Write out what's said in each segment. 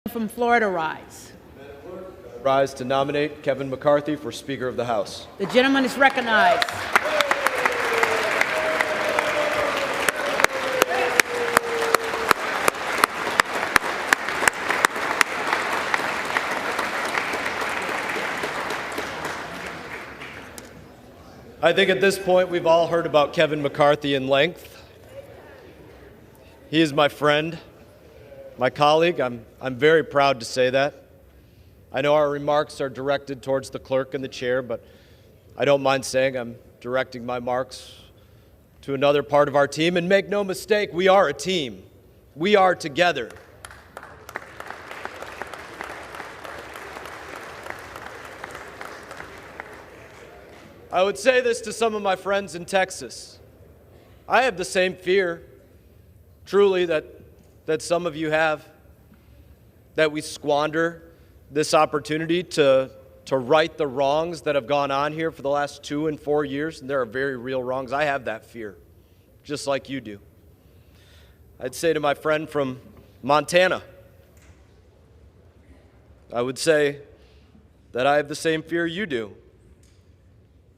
from Florida rise. Rise to nominate Kevin McCarthy for Speaker of the House. The gentleman is recognized. I think at this point we've all heard about Kevin McCarthy in length. He is my friend, my colleague. I'm very proud to say that. I know our remarks are directed towards the clerk and the chair, but I don't mind saying I'm directing my remarks to another part of our team. And make no mistake, we are a team. We are together. I would say this to some of my friends in Texas. I have the same fear, truly, that some of you have, that we squander this opportunity to right the wrongs that have gone on here for the last 2 and 4 years, and there are very real wrongs. I have that fear, just like you do. I'd say to my friend from Montana, I would say that I have the same fear you do,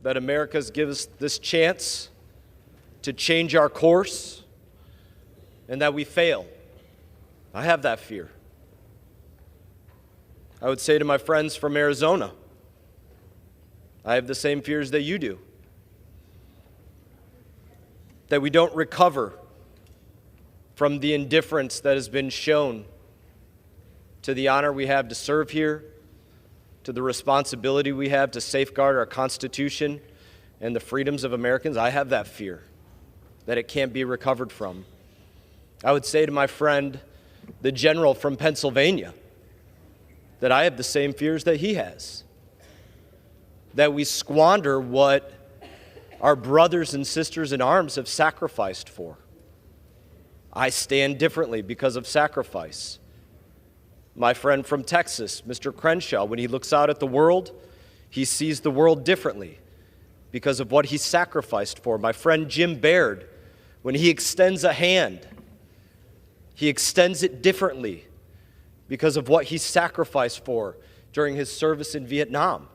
that America's given us this chance to change our course and that we fail. I have that fear. I would say to my friends from Arizona, I have the same fears that you do, that we don't recover from the indifference that has been shown to the honor we have to serve here, to the responsibility we have to safeguard our Constitution and the freedoms of Americans. I have that fear that it can't be recovered from. I would say to my friend, the general from Pennsylvania, that I have the same fears that he has, that we squander what our brothers and sisters in arms have sacrificed for. I stand differently because of sacrifice. My friend from Texas, Mr. Crenshaw, when he looks out at the world, he sees the world differently because of what he sacrificed for. My friend Jim Baird, when he extends a hand, he extends it differently because of what he sacrificed for during his service in Vietnam.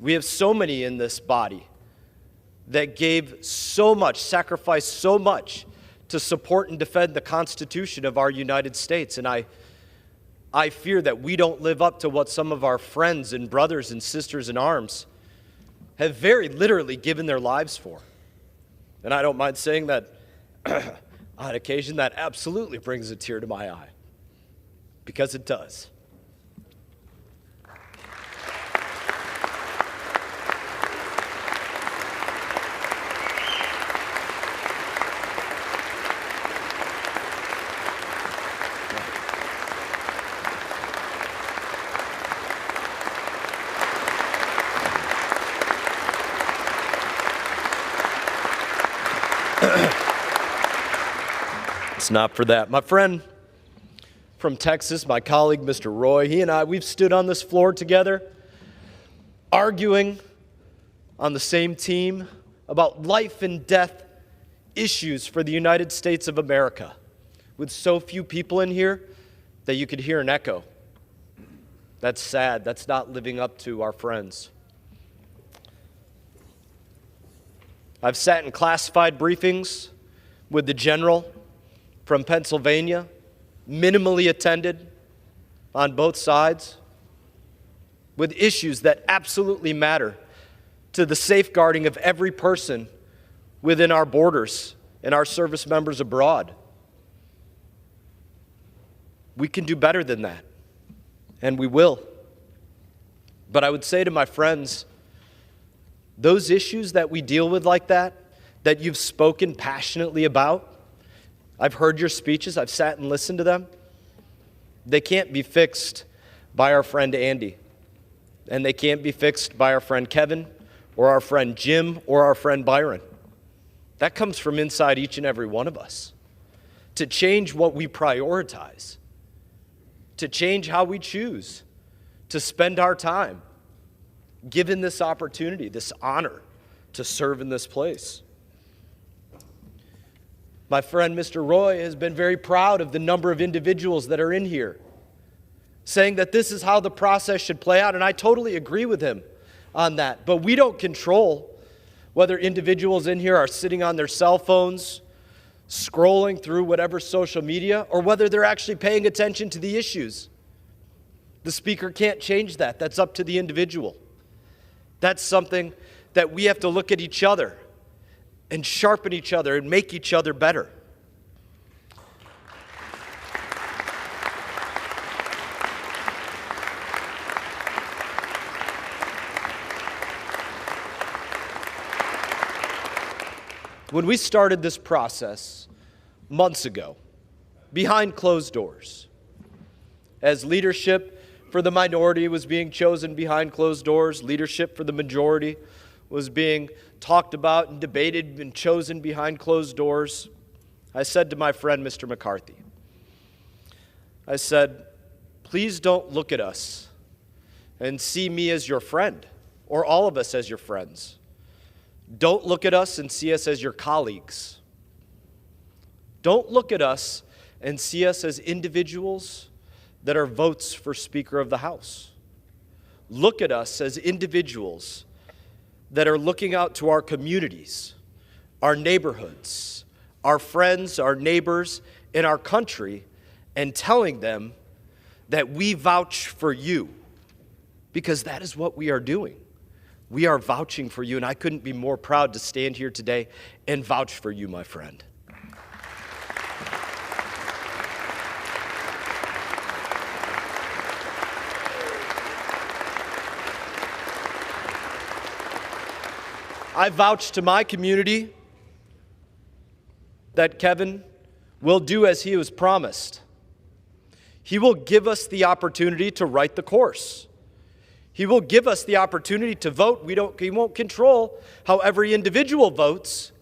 We have so many in this body that gave so much, sacrificed so much to support and defend the Constitution of our United States. And I fear that we don't live up to what some of our friends and brothers and sisters in arms have very literally given their lives for. And I don't mind saying that on occasion that absolutely brings a tear to my eye, because it does. It's not for that. My friend from Texas, my colleague, Mr. Roy, he and I, we've stood on this floor together, arguing on the same team about life and death issues for the United States of America, with so few people in here that you could hear an echo. That's sad. That's not living up to our friends. I've sat in classified briefings with the general from Pennsylvania, minimally attended on both sides, with issues that absolutely matter to the safeguarding of every person within our borders and our service members abroad. We can do better than that, and we will. But I would say to my friends, those issues that we deal with like that you've spoken passionately about, I've heard your speeches, I've sat and listened to them. They can't be fixed by our friend Andy, and they can't be fixed by our friend Kevin or our friend Jim or our friend Byron. That comes from inside each and every one of us. To change what we prioritize, to change how we choose to spend our time, given this opportunity, this honor to serve in this place. My friend, Mr. Roy, has been very proud of the number of individuals that are in here, saying that this is how the process should play out, and I totally agree with him on that. But we don't control whether individuals in here are sitting on their cell phones, scrolling through whatever social media, or whether they're actually paying attention to the issues. The speaker can't change that. That's up to the individual. That's something that we have to look at each other and sharpen each other and make each other better. When we started this process months ago, behind closed doors, as leadership for the minority was being chosen behind closed doors, leadership for the majority was being talked about and debated and chosen behind closed doors, I said to my friend, Mr. McCarthy, I said, please don't look at us and see me as your friend or all of us as your friends. Don't look at us and see us as your colleagues. Don't look at us and see us as individuals that are votes for Speaker of the House. Look at us as individuals that are looking out to our communities, our neighborhoods, our friends, our neighbors, in our country, and telling them that we vouch for you, because that is what we are doing. We are vouching for you, and I couldn't be more proud to stand here today and vouch for you, my friend. I vouch to my community that Kevin will do as he was promised. He will give us the opportunity to write the course. He will give us the opportunity to vote. He won't control how every individual votes,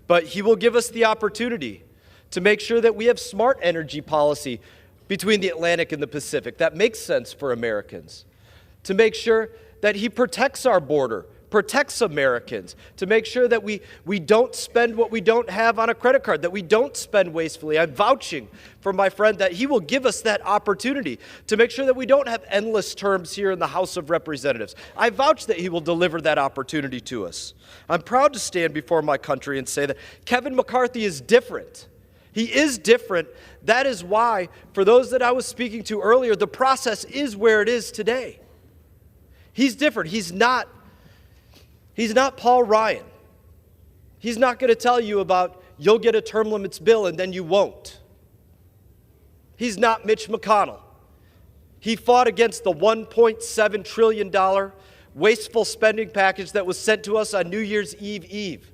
but he will give us the opportunity to make sure that we have smart energy policy between the Atlantic and the Pacific that makes sense for Americans, to make sure that he protects our border, protects Americans, to make sure that we don't spend what we don't have on a credit card, that we don't spend wastefully. I'm vouching for my friend that he will give us that opportunity to make sure that we don't have endless terms here in the House of Representatives. I vouch that he will deliver that opportunity to us. I'm proud to stand before my country and say that Kevin McCarthy is different. He is different. That is why, for those that I was speaking to earlier, the process is where it is today. He's different. He's not Paul Ryan. He's not going to tell you about you'll get a term limits bill and then you won't. He's not Mitch McConnell. He fought against the $1.7 trillion wasteful spending package that was sent to us on New Year's Eve.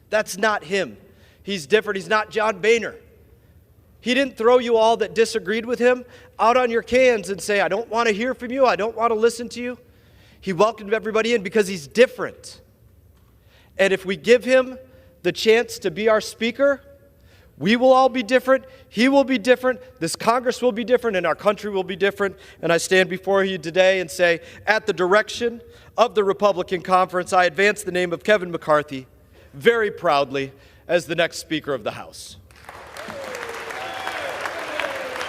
That's not him. He's different. He's not John Boehner. He didn't throw you all that disagreed with him out on your cans and say, I don't want to hear from you. I don't want to listen to you. He welcomed everybody in because he's different. And if we give him the chance to be our speaker, we will all be different. He will be different. This Congress will be different, and our country will be different. And I stand before you today and say, at the direction of the Republican Conference, I advance the name of Kevin McCarthy very proudly as the next Speaker of the House.